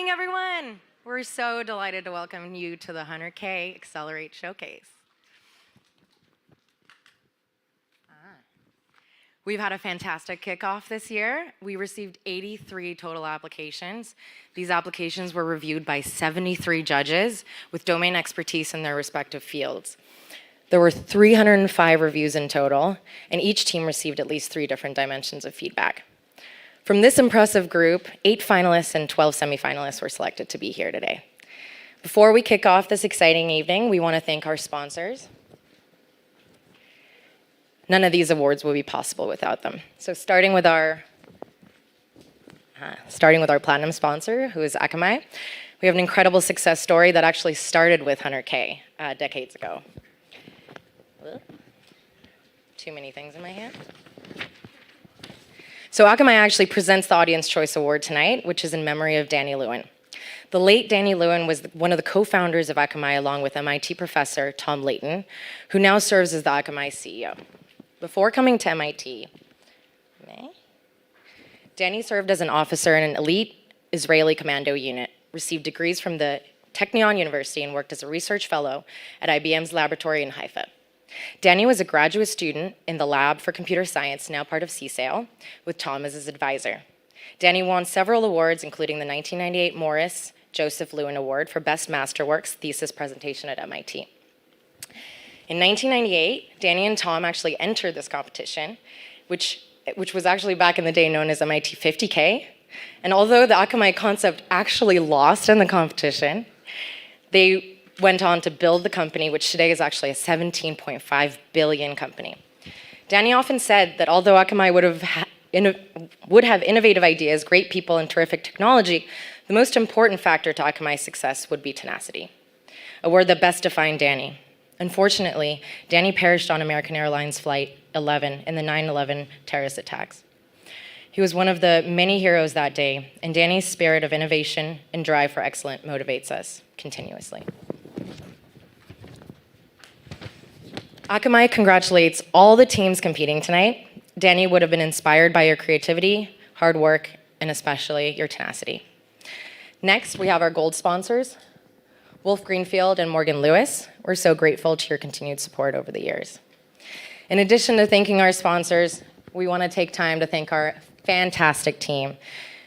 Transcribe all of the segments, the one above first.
morning, everyone. We're so delighted to welcome you to the 100K Accelerate Showcase. We've had a fantastic kickoff this year. We received 83 total applications. These applications were reviewed by 73 judges with domain expertise in their respective fields. There were 305 reviews in total, and each team received at least 3 different dimensions of feedback. From this impressive group, 8 finalists and 12 semi-finalists were selected to be here today. Before we kick off this exciting evening, we want to thank our sponsors. None of these awards will be possible without them. So starting with our platinum sponsor, who is Akamai, we have an incredible success story that actually started with 100K decades ago. Too many things in my hand. So Akamai actually presents the Audience Choice Award tonight, which is in memory of Danny Lewin. The late Danny Lewin was one of the co-founders of Akamai along with MIT professor Tom Layton, who now serves as the Akamai CEO. Before coming to MIT, Danny served as an officer in an elite Israeli commando unit, received degrees from the Technion University, and worked as a research fellow at IBM's laboratory in Haifa. Danny was a graduate student in the Lab for Computer Science, now part of CSAIL, with Tom as his advisor. Danny won several awards, including the 1998 Morris Joseph Lewin Award for Best Masterworks Thesis Presentation at MIT. In 1998, Danny and Tom actually entered this competition, which was actually back in the day known as MIT 50K. And although the Akamai concept actually lost in the competition, they went on to build the company, which today is actually a 17.5 billion company. Danny often said that although Akamai would have innovative ideas, great people, and terrific technology, the most important factor to Akamai's success would be tenacity, a word that best defined Danny. Unfortunately, Danny perished on American Airlines Flight 11 in the 9/11 terrorist attacks. He was one of the many heroes that day, and Danny's spirit of innovation and drive for excellence motivates us continuously. Akamai congratulates all the teams competing tonight. Danny would have been inspired by your creativity, hard work, and especially your tenacity. Next, we have our gold sponsors, Wolf Greenfield and Morgan Lewis. We're so grateful to your continued support over the years. In addition to thanking our sponsors, we want to take time to thank our fantastic team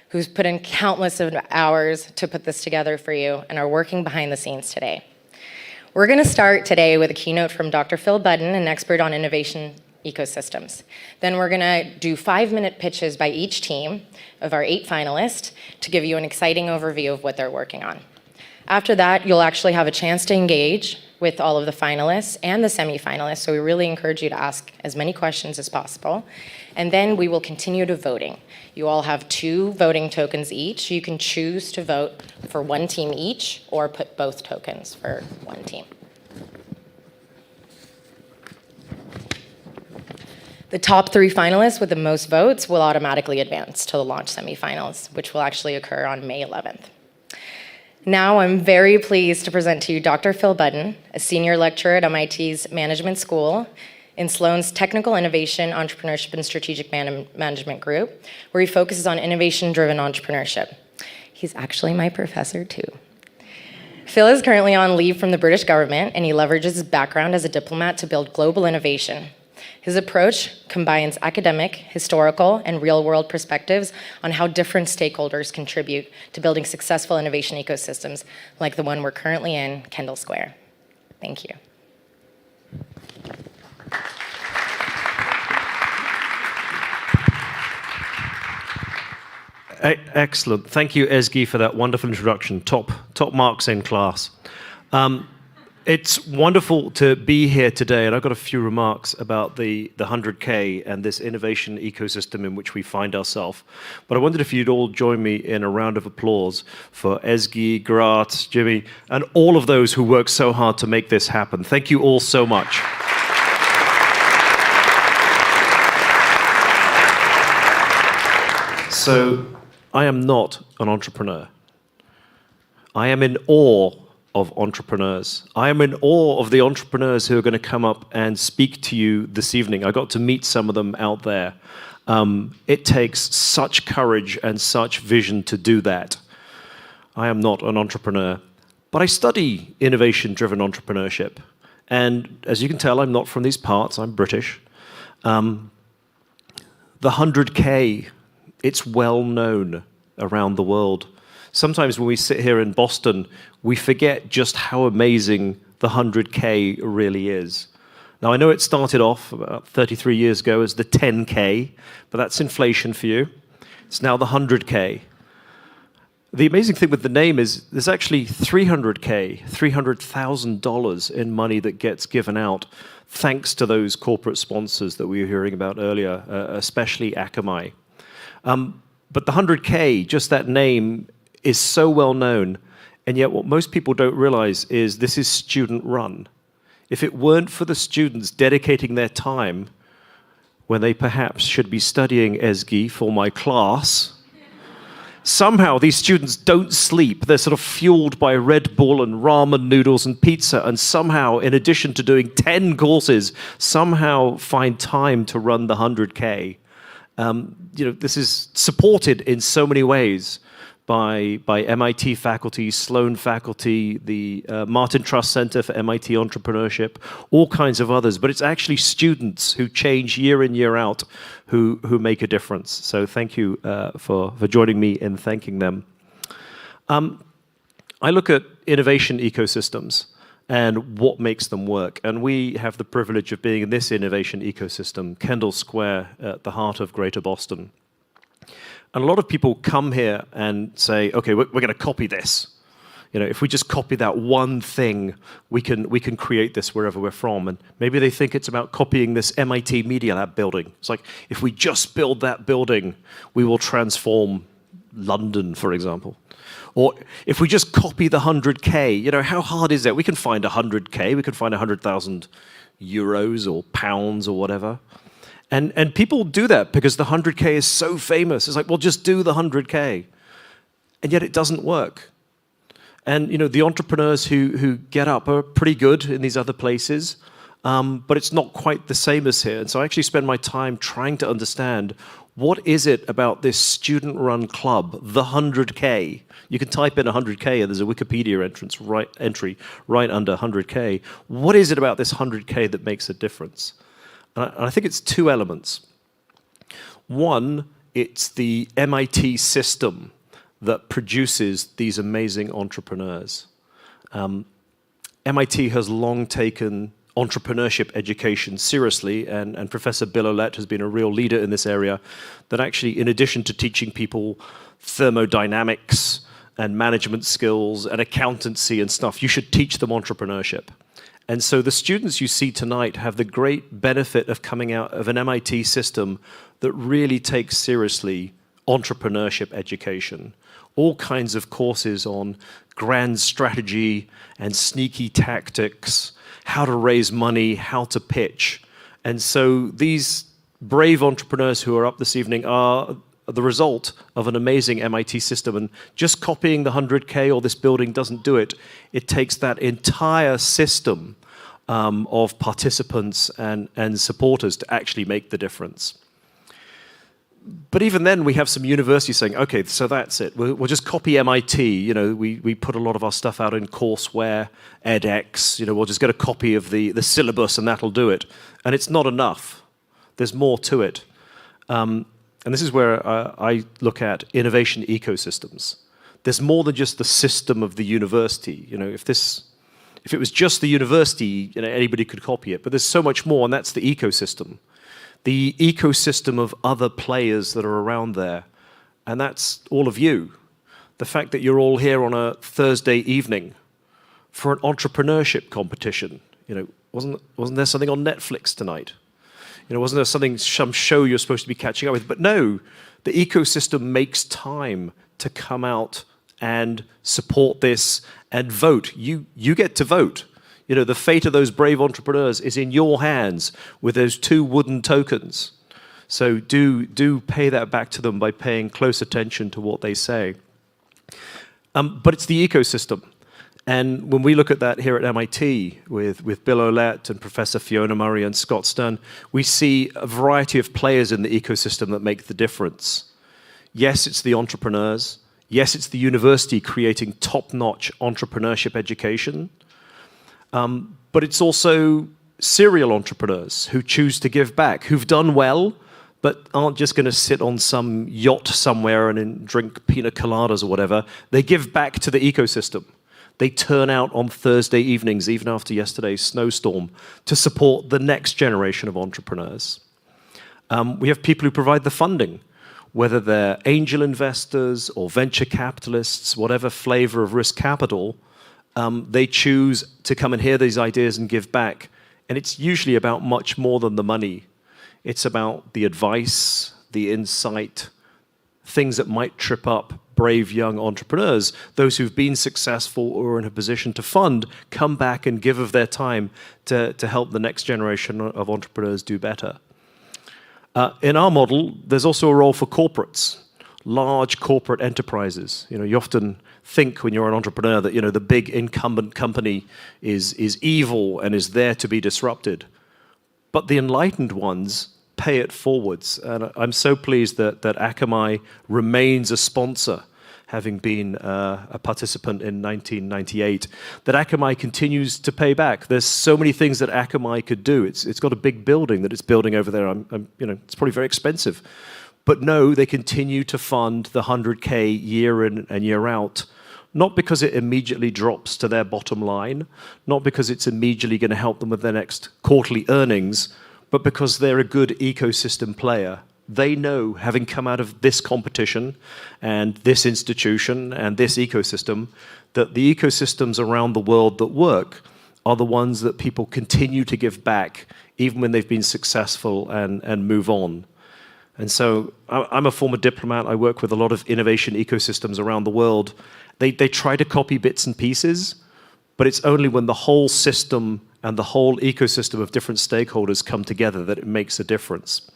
who's put in countless of hours to put this together for you and are working behind the scenes today. We're going to start today with a keynote from Dr. Phil Budden, an expert on innovation ecosystems. Then we're going to do 5-minute pitches by each team of our 8 finalists to give you an exciting overview of what they're working on. After that, you'll actually have a chance to engage with all of the finalists and the semi-finalists, so we really encourage you to ask as many questions as possible. And then we will continue to voting. You all have 2 voting tokens each. You can choose to vote for 1 team each or put both tokens for 1 team. The top 3 finalists with the most votes will automatically advance to the launch semifinals, which will actually occur on May 11th. Now I'm very pleased to present to you Dr. Phil Budden, a senior lecturer at MIT's Management School in Sloan's Technical Innovation, Entrepreneurship, and Strategic Management Group, where he focuses on innovation-driven entrepreneurship. He's actually my professor too. Phil is currently on leave from the British government, and he leverages his background as a diplomat to build global innovation. His approach combines academic, historical, and real-world perspectives on how different stakeholders contribute to building successful innovation ecosystems like the one we're currently in, Kendall Square. Thank you. Excellent. Thank you, Ezgi, for that wonderful introduction. Top marks in class. It's wonderful to be here today, and I've got a few remarks about the 100K and this innovation ecosystem in which we find ourselves. But I wondered if you'd all join me in a round of applause for Ezgi, Grat, Jimmy, and all of those who worked so hard to make this happen. Thank you all so much. So, I am not an entrepreneur. I am in awe of entrepreneurs. I am in awe of the entrepreneurs who are going to come up and speak to you this evening. I got to meet some of them out there. It takes such courage and such vision to do that. I am not an entrepreneur, but I study innovation-driven entrepreneurship. And as you can tell, I'm not from these parts. I'm British. The 100K, it's well known around the world. Sometimes when we sit here in Boston, we forget just how amazing the 100K really is. Now, I know it started off about 33 years ago as the 10K, but that's inflation for you. It's now the 100K. The amazing thing with the name is there's actually 300K, $300,000 in money that gets given out thanks to those corporate sponsors that we were hearing about earlier, especially Akamai. But the 100K, just that name, is so well known, and yet what most people don't realize is this is student run. If it weren't for the students dedicating their time when they perhaps should be studying Ezgi for my class, somehow these students don't sleep. They're sort of fueled by Red Bull and ramen noodles and pizza, and somehow, in addition to doing 10 courses, somehow find time to run the 100K. This is supported in so many ways by MIT faculty, Sloan faculty, the Martin Trust Center for MIT Entrepreneurship, all kinds of others. But it's actually students who change year in, year out who make a difference. So thank you for joining me in thanking them. I look at innovation ecosystems and what makes them work. And we have the privilege of being in this innovation ecosystem, Kendall Square, at the heart of Greater Boston. And a lot of people come here and say, okay, we're going to copy this. If we just copy that one thing, we can create this wherever we're from. And maybe they think it's about copying this MIT Media Lab building. It's like, if we just build that building, we will transform London, for example. Or if we just copy the 100K, how hard is that? We can find 100K, we can find 100,000 euros or pounds or whatever. And people do that because the 100K is so famous. It's like, well, just do the 100K. And yet it doesn't work. And the entrepreneurs who get up are pretty good in these other places, but it's not quite the same as here. And so I actually spend my time trying to understand what is it about this student-run club, the 100K. You can type in 100K and there's a Wikipedia entry right under 100K. What is it about this 100K that makes a difference? And I think it's two elements. One, it's the MIT system that produces these amazing entrepreneurs. MIT has long taken entrepreneurship education seriously, and Professor Bill Olet has been a real leader in this area, that actually, in addition to teaching people thermodynamics and management skills and accountancy and stuff, you should teach them entrepreneurship. And so the students you see tonight have the great benefit of coming out of an MIT system that really takes seriously entrepreneurship education. All kinds of courses on grand strategy and sneaky tactics, how to raise money, how to pitch. And so these brave entrepreneurs who are up this evening are the result of an amazing MIT system. And just copying the 100K or this building doesn't do it. It takes that entire system of participants and supporters to actually make the difference. But even then, we have some universities saying, okay, so that's it. We'll just copy MIT. We put a lot of our stuff out in courseware, edX. We'll just get a copy of the syllabus and that'll do it. And it's not enough. There's more to it. And this is where I look at innovation ecosystems. There's more than just the system of the university. If it was just the university, anybody could copy it. But there's so much more, and that's the ecosystem. The ecosystem of other players that are around there. And that's all of you. The fact that you're all here on a Thursday evening for an entrepreneurship competition. Wasn't there something on Netflix tonight? Wasn't there some show you're supposed to be catching up with? But no, the ecosystem makes time to come out and support this and vote. You get to vote. The fate of those brave entrepreneurs is in your hands with those 2 wooden tokens. So do pay that back to them by paying close attention to what they say. But it's the ecosystem. And when we look at that here at MIT with Bill Olet and Professor Fiona Murray and Scott Stern, we see a variety of players in the ecosystem that make the difference. Yes, it's the entrepreneurs. Yes, it's the university creating top-notch entrepreneurship education, but it's also serial entrepreneurs who choose to give back, who've done well, but aren't just going to sit on some yacht somewhere and drink pina coladas or whatever. They give back to the ecosystem. They turn out on Thursday evenings, even after yesterday's snowstorm, to support the next generation of entrepreneurs. We have people who provide the funding, whether they're angel investors or venture capitalists, whatever flavor of risk capital, they choose to come and hear these ideas and give back. And it's usually about much more than the money. It's about the advice, the insight, things that might trip up brave young entrepreneurs. Those who've been successful or in a position to fund come back and give of their time to help the next generation of entrepreneurs do better. In our model, there's also a role for corporates, large corporate enterprises. You often think when you're an entrepreneur that the big incumbent company is evil and is there to be disrupted. But the enlightened ones pay it forwards. And I'm so pleased that Akamai remains a sponsor, having been a participant in 1998, that Akamai continues to pay back. There's so many things that Akamai could do. It's got a big building that it's building over there. It's probably very expensive. But no, they continue to fund the 100K year in and year out, not because it immediately drops to their bottom line, not because it's immediately going to help them with their next quarterly earnings, but because they're a good ecosystem player. They know, having come out of this competition and this institution and this ecosystem, that the ecosystems around the world that work are the ones that people continue to give back, even when they've been successful and move on. And so I'm a former diplomat. I work with a lot of innovation ecosystems around the world. They try to copy bits and pieces, but it's only when the whole system and the whole ecosystem of different stakeholders come together that it makes a difference.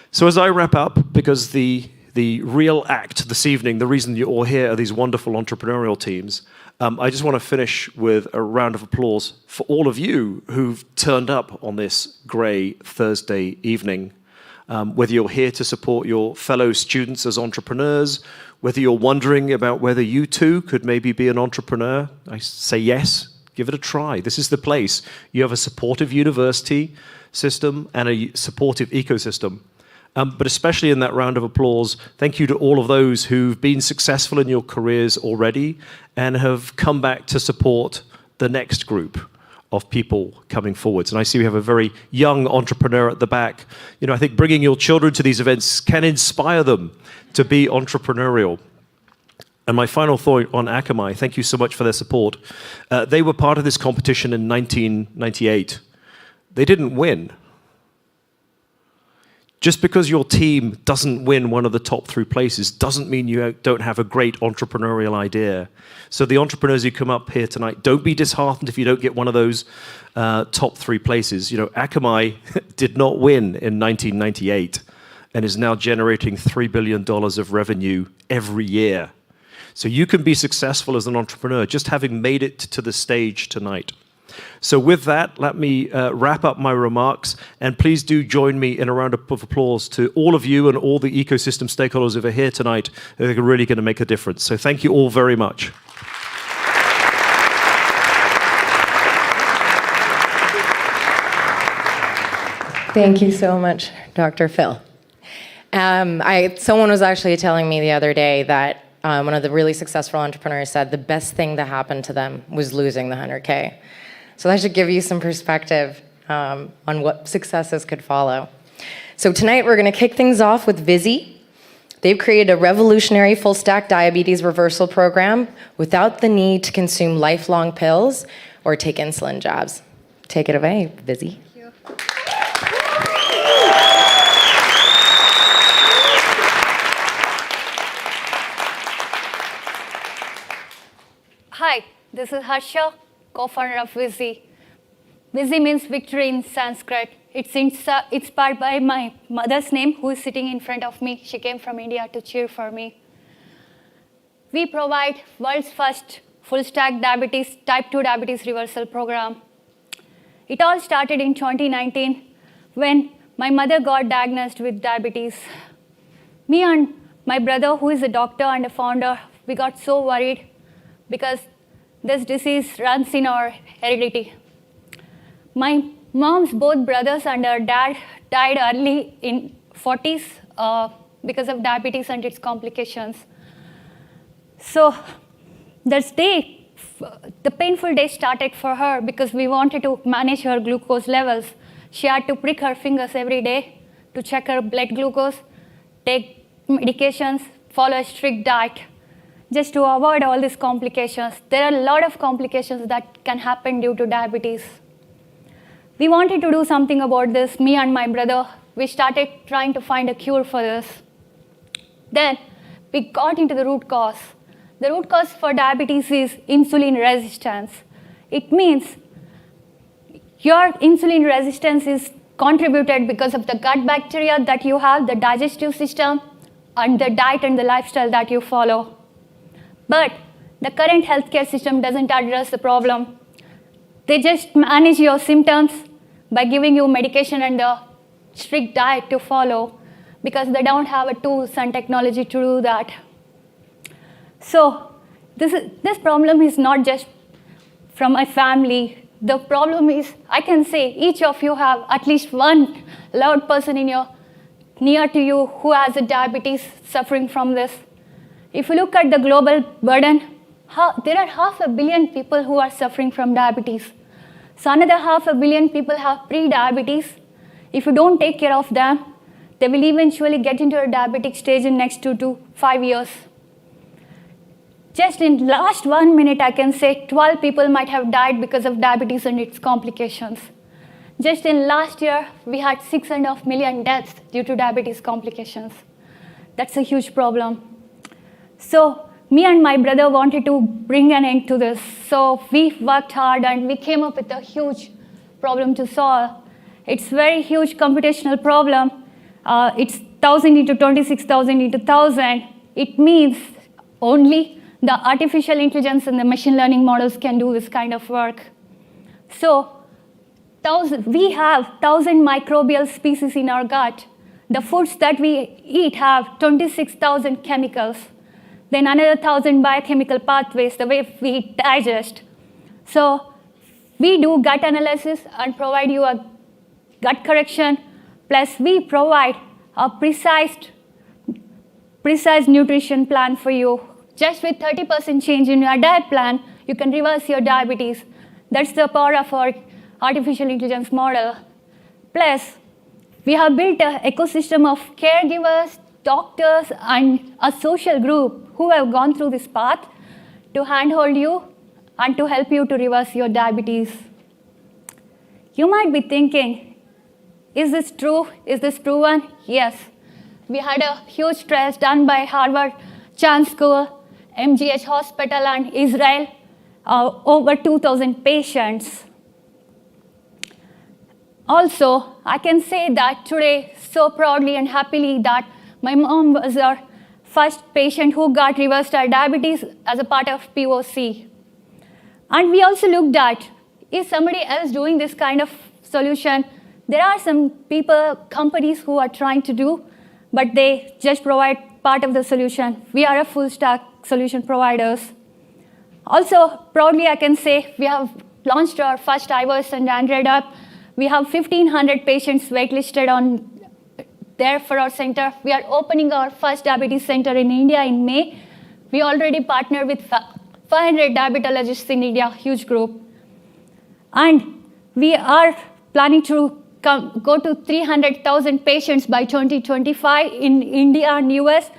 So as I wrap up, because the real act this evening, the reason you're all here are these wonderful entrepreneurial teams, I just want to finish with a round of applause for all of you who've turned up on this grey Thursday evening. Whether you're here to support your fellow students as entrepreneurs, whether you're wondering about whether you too could maybe be an entrepreneur, I say yes, give it a try. This is the place. You have a supportive university system and a supportive ecosystem. But especially in that round of applause, thank you to all of those who've been successful in your careers already and have come back to support the next group of people coming forwards. And I see we have a very young entrepreneur at the back. I think bringing your children to these events can inspire them to be entrepreneurial. And my final thought on Akamai, thank you so much for their support. They were part of this competition in 1998. They didn't win. Just because your team doesn't win one of the top 3 places doesn't mean you don't have a great entrepreneurial idea. So the entrepreneurs who come up here tonight, don't be disheartened if you don't get one of those top 3 places. Akamai did not win in 1998 and is now generating $3 billion of revenue every year. So you can be successful as an entrepreneur just having made it to the stage tonight. So with that, let me wrap up my remarks, and please do join me in a round of applause to all of you and all the ecosystem stakeholders over here tonight who are really going to make a difference. So thank you all very much. Thank you so much, Dr. Phil. Someone was actually telling me the other day that one of the really successful entrepreneurs said the best thing that happened to them was losing the 100K. So that should give you some perspective on what successes could follow. So tonight we're going to kick things off with Vizzhy. They've created a revolutionary full-stack diabetes reversal program without the need to consume lifelong pills or take insulin jabs. Take it away, Vizzhy. Thank you. Hi, this is Harsha, co-founder of Vizzhy. Vizzhy means victory in Sanskrit. It's inspired by my mother's name, who is sitting in front of me. She came from India to cheer for me. We provide world's first full-stack type 2 diabetes reversal program. It all started in 2019 when my mother got diagnosed with diabetes. Me and my brother, who is a doctor and a founder, we got so worried because this disease runs in our heredity. My mom's both brothers and her dad died early in 40s because of diabetes and its complications. So this day, the painful day started for her because we wanted to manage her glucose levels. She had to prick her fingers every day to check her blood glucose, take medications, follow a strict diet, just to avoid all these complications. There are a lot of complications that can happen due to diabetes. We wanted to do something about this, me and my brother. We started trying to find a cure for this. Then we got into the root cause. The root cause for diabetes is insulin resistance. It means your insulin resistance is contributed because of the gut bacteria that you have, the digestive system, and the diet and the lifestyle that you follow. But the current healthcare system doesn't address the problem. They just manage your symptoms by giving you medication and a strict diet to follow because they don't have the tools and technology to do that. So this problem is not just from my family. The problem is, I can say each of you have at least one loved person near to you who has a diabetes suffering from this. If you look at the global burden, there are 500 million people who are suffering from diabetes. So another 500 million people have pre-diabetes. If you don't take care of them, they will eventually get into a diabetic stage in next 2 to 5 years. Just in last 1 minute, I can say 12 people might have died because of diabetes and its complications. Just in last year, we had 6.5 million deaths due to diabetes complications. That's a huge problem. So me and my brother wanted to bring an end to this. So we worked hard and we came up with a huge problem to solve. It's a very huge computational problem. It's 1,000 into 26,000 into 1,000. It means only the artificial intelligence and the machine learning models can do this kind of work. So we have 1,000 microbial species in our gut. The foods that we eat have 26,000 chemicals. Then another 1,000 biochemical pathways, the way we digest. So we do gut analysis and provide you a gut correction, plus we provide a precise nutrition plan for you. Just with 30% change in your diet plan, you can reverse your diabetes. That's the power of our artificial intelligence model. Plus, we have built an ecosystem of caregivers, doctors, and a social group who have gone through this path to handhold you and to help you to reverse your diabetes. You might be thinking, is this true? Is this proven? Yes. We had a huge trial done by Harvard Chan School, MGH Hospital, and Israel, over 2,000 patients. Also, I can say that today, so proudly and happily, that my mom was our first patient who got reversed her diabetes as a part of POC. And we also looked at, is somebody else doing this kind of solution? There are some companies who are trying to do, but they just provide part of the solution. We are a full stack solution providers. Also, proudly I can say we have launched our first iOS and Android app. We have 1,500 patients waitlisted on there for our center. We are opening our first diabetes center in India in May. We already partnered with 500 diabetologists in India, huge group. And we are planning to go to 300,000 patients by 2025 in India and US.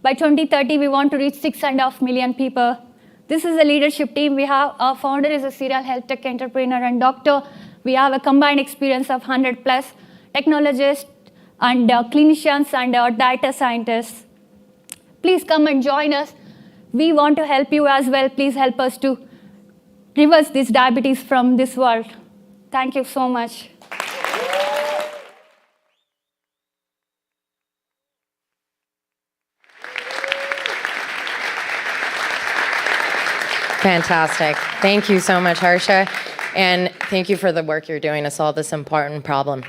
By 2030, we want to reach 6.5 million people. This is a leadership team. We have our founder is a serial health tech entrepreneur and doctor. We have a combined experience of 100 plus technologists and clinicians and data scientists. Please come and join us. We want to help you as well. Please help us to reverse this diabetes from this world. Thank you so much. Fantastic. Thank you so much, Harsha. And thank you for the work you're doing to solve this important problem.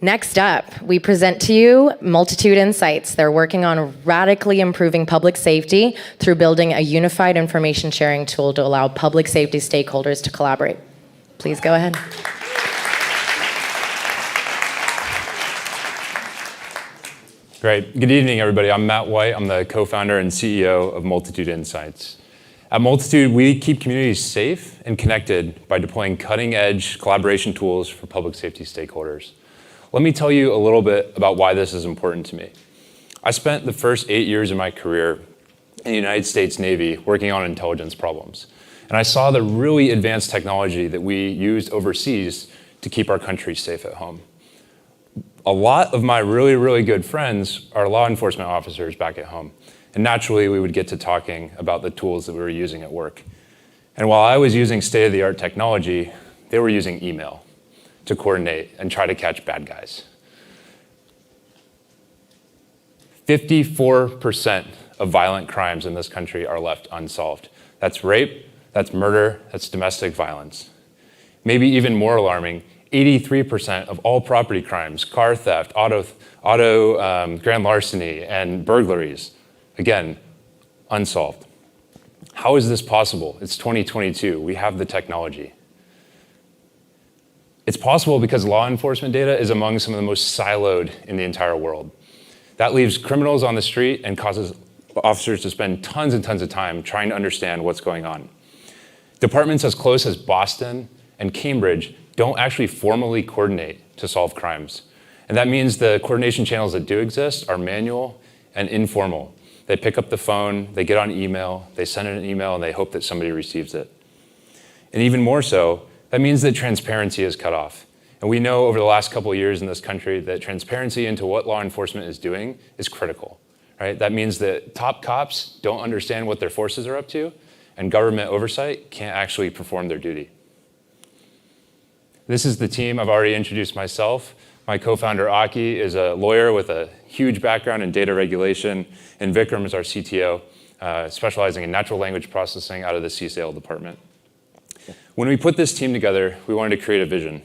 Next up, we present to you Multitude Insights. They're working on radically improving public safety through building a unified information sharing tool to allow public safety stakeholders to collaborate. Please go ahead. Great. Good evening, everybody. I'm Matt White. I'm the co-founder and CEO of Multitude Insights. At Multitude, we keep communities safe and connected by deploying cutting-edge collaboration tools for public safety stakeholders. Let me tell you a little bit about why this is important to me. I spent the first 8 years of my career in the United States Navy working on intelligence problems. And I saw the really advanced technology that we used overseas to keep our country safe at home. A lot of my really, really good friends are law enforcement officers back at home. And naturally, we would get to talking about the tools that we were using at work. And while I was using state-of-the-art technology, they were using email to coordinate and try to catch bad guys. 54% of violent crimes in this country are left unsolved. That's rape, that's murder, that's domestic violence. Maybe even more alarming, 83% of all property crimes, car theft, auto grand larceny, and burglaries, again, unsolved. How is this possible? It's 2022. We have the technology. It's possible because law enforcement data is among some of the most siloed in the entire world. That leaves criminals on the street and causes officers to spend tons and tons of time trying to understand what's going on. Departments as close as Boston and Cambridge don't actually formally coordinate to solve crimes. And that means the coordination channels that do exist are manual and informal. They pick up the phone, they get on email, they send an email, and they hope that somebody receives it. And even more so, that means that transparency is cut off. And we know over the last couple of years in this country that transparency into what law enforcement is doing is critical, right? That means that top cops don't understand what their forces are up to, and government oversight can't actually perform their duty. This is the team. I've already introduced myself. My co-founder, Aki, is a lawyer with a huge background in data regulation, and Vikram is our CTO, specializing in natural language processing out of the CSAIL department. When we put this team together, we wanted to create a vision.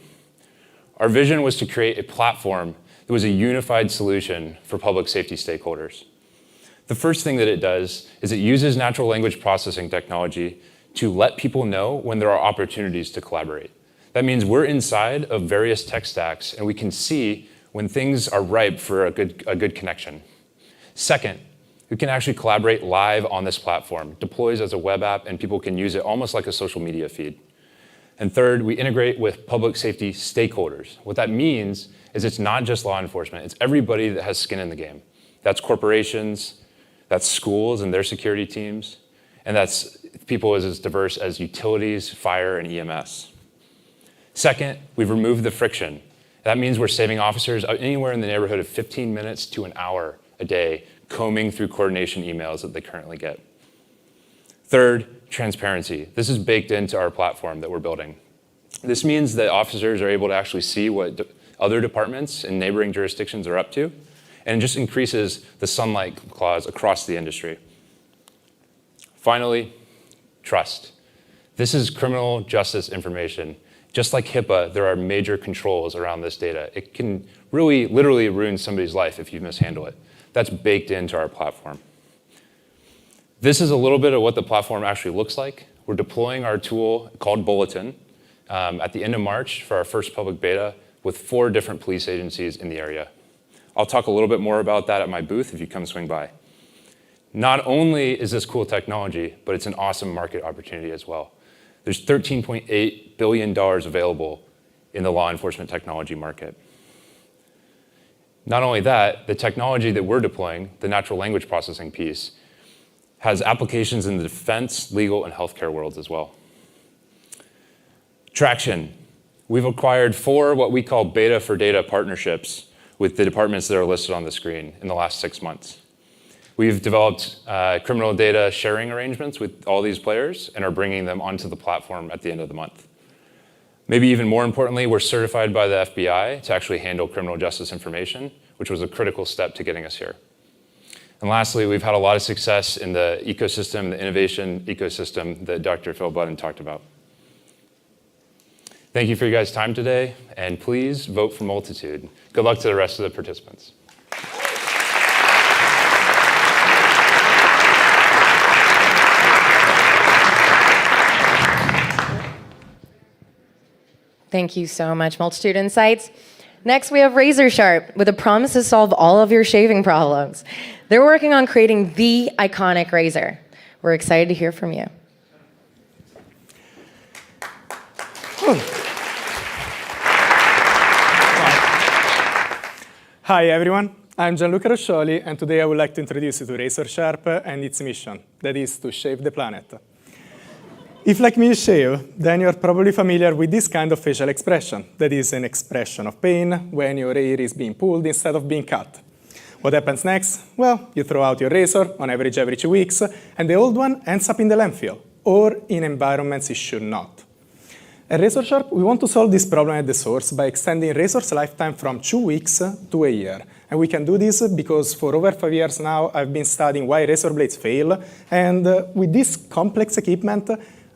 Our vision was to create a platform that was a unified solution for public safety stakeholders. The first thing that it does is it uses natural language processing technology to let people know when there are opportunities to collaborate. That means we're inside of various tech stacks, and we can see when things are ripe for a good connection. Second, we can actually collaborate live on this platform, deploys as a web app, and people can use it almost like a social media feed. And third, we integrate with public safety stakeholders. What that means is it's not just law enforcement, it's everybody that has skin in the game. That's corporations, that's schools and their security teams, and that's people as diverse as utilities, fire, and EMS. Second, we've removed the friction. That means we're saving officers anywhere in the neighborhood of 15 minutes to an hour a day combing through coordination emails that they currently get. Third, transparency. This is baked into our platform that we're building. This means that officers are able to actually see what other departments in neighboring jurisdictions are up to, and it just increases the sunlight clause across the industry. Finally, trust. This is criminal justice information. Just like HIPAA, there are major controls around this data. It can really, literally ruin somebody's life if you mishandle it. That's baked into our platform. This is a little bit of what the platform actually looks like. We're deploying our tool called Bulletin at the end of March for our first public beta with 4 different police agencies in the area. I'll talk a little bit more about that at my booth if you come swing by. Not only is this cool technology, but it's an awesome market opportunity as well. There's $13.8 billion available in the law enforcement technology market. Not only that, the technology that we're deploying, the natural language processing piece, has applications in the defense, legal, and healthcare worlds as well. Traction. We've acquired 4 what we call beta for data partnerships with the departments that are listed on the screen in the last 6 months. We've developed criminal data sharing arrangements with all these players and are bringing them onto the platform at the end of the month. Maybe even more importantly, we're certified by the FBI to actually handle criminal justice information, which was a critical step to getting us here. And lastly, we've had a lot of success in the ecosystem, the innovation ecosystem that Dr. Phil Budden talked about. Thank you for your guys' time today, and please vote for Multitude. Good luck to the rest of the participants. Thank you so much, Multitude Insights. Next, we have RazorSharp with a promise to solve all of your shaving problems. They're working on creating the iconic razor. We're excited to hear from you. Hi, everyone. I'm Gianluca Roscioli, and today I would like to introduce you to RazorSharp and its mission, that is to shave the planet. If, like me, you shave, then you're probably familiar with this kind of facial expression. That is an expression of pain when your hair is being pulled instead of being cut. What happens next? Well, you throw out your razor, on average every 2 weeks, and the old one ends up in the landfill, or in environments it should not. At RazorSharp, we want to solve this problem at the source by extending razor's lifetime from 2 weeks to a year. And we can do this because for over 5 years now, I've been studying why razor blades fail, and with this complex equipment,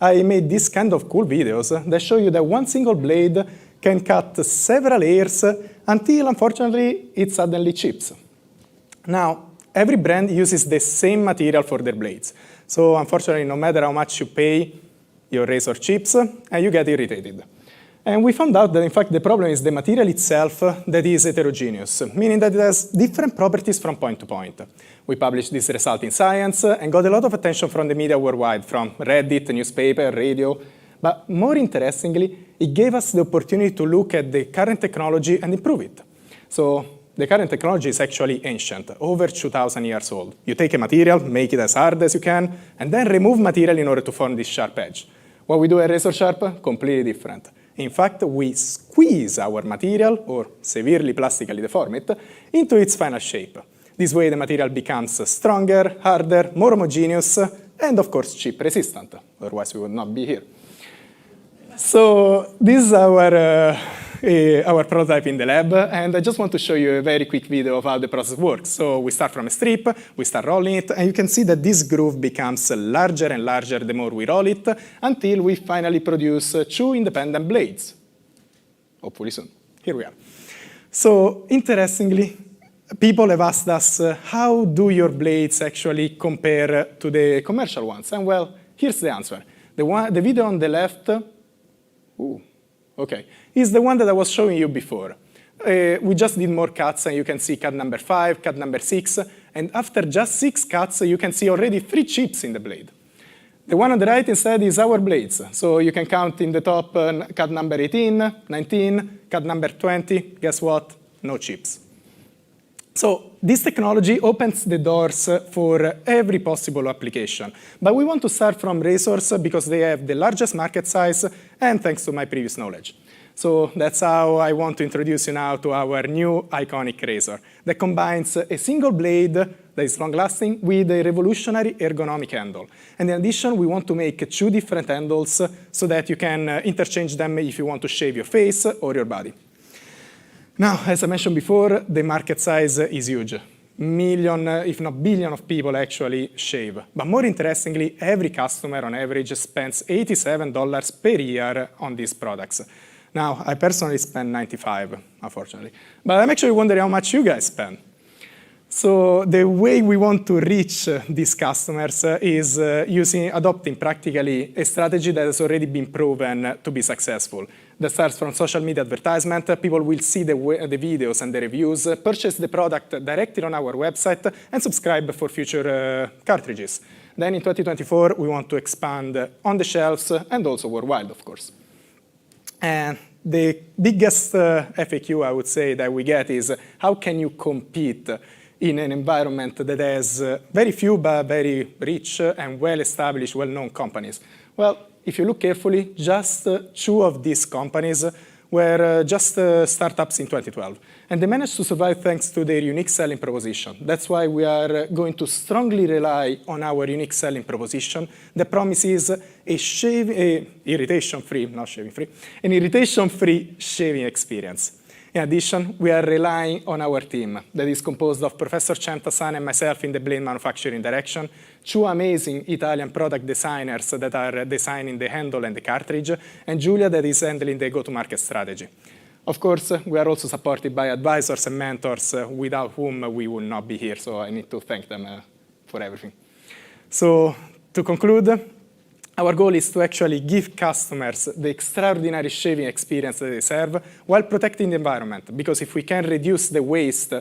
I made this kind of cool videos that show you that one single blade can cut several hairs until, unfortunately, it suddenly chips. Now, every brand uses the same material for their blades. So, unfortunately, no matter how much you pay, your razor chips and you get irritated. And we found out that, in fact, the problem is the material itself that is heterogeneous, meaning that it has different properties from point to point. We published this result in Science and got a lot of attention from the media worldwide, from Reddit, newspaper, radio. But more interestingly, it gave us the opportunity to look at the current technology and improve it. So the current technology is actually ancient, over 2,000 years old. You take a material, make it as hard as you can, and then remove material in order to form this sharp edge. What we do at RazorSharp, completely different. In fact, we squeeze our material, or severely plastically deform it, into its final shape. This way, the material becomes stronger, harder, more homogeneous, and of course, chip resistant. Otherwise, we would not be here. So this is our prototype in the lab, and I just want to show you a very quick video of how the process works. So we start from a strip, we start rolling it, and you can see that this groove becomes larger and larger the more we roll it, until we finally produce 2 independent blades. Hopefully soon. Here we are. So interestingly, people have asked us, how do your blades actually compare to the commercial ones? And well, here's the answer. The video on the left, is the one that I was showing you before. We just did more cuts, and you can see cut number 5, cut number 6, and after just 6 cuts, you can see already 3 chips in the blade. The one on the right instead is our blades. So you can count in the top cut number 18, 19, cut number 20. Guess what? No chips. So this technology opens the doors for every possible application. But we want to start from razors because they have the largest market size, and thanks to my previous knowledge. So that's how I want to introduce you now to our new iconic razor that combines a single blade that is long-lasting with a revolutionary ergonomic handle. And in addition, we want to make 2 different handles so that you can interchange them if you want to shave your face or your body. Now, as I mentioned before, the market size is huge. Million, if not billion of people actually shave. But more interestingly, every customer on average spends $87 per year on these products. Now, I personally spend $95, unfortunately. But I'm actually wondering how much you guys spend. So the way we want to reach these customers is adopting practically a strategy that has already been proven to be successful. That starts from social media advertisement. People will see the videos and the reviews, purchase the product directly on our website, and subscribe for future cartridges. Then in 2024, we want to expand on the shelves and also worldwide, of course. And the biggest FAQ, I would say, that we get is, how can you compete in an environment that has very few but very rich and well-established, well-known companies? Well, if you look carefully, just 2 of these companies were just startups in 2012. And they managed to survive thanks to their unique selling proposition. That's why we are going to strongly rely on our unique selling proposition that promises an irritation-free shaving experience. In addition, we are relying on our team that is composed of Professor Centa-san and myself in the blade manufacturing direction, two amazing Italian product designers that are designing the handle and the cartridge, and Julia that is handling the go-to-market strategy. Of course, we are also supported by advisors and mentors without whom we would not be here, so I need to thank them for everything. So to conclude, our goal is to actually give customers the extraordinary shaving experience that they deserve while protecting the environment, because if we can reduce the waste,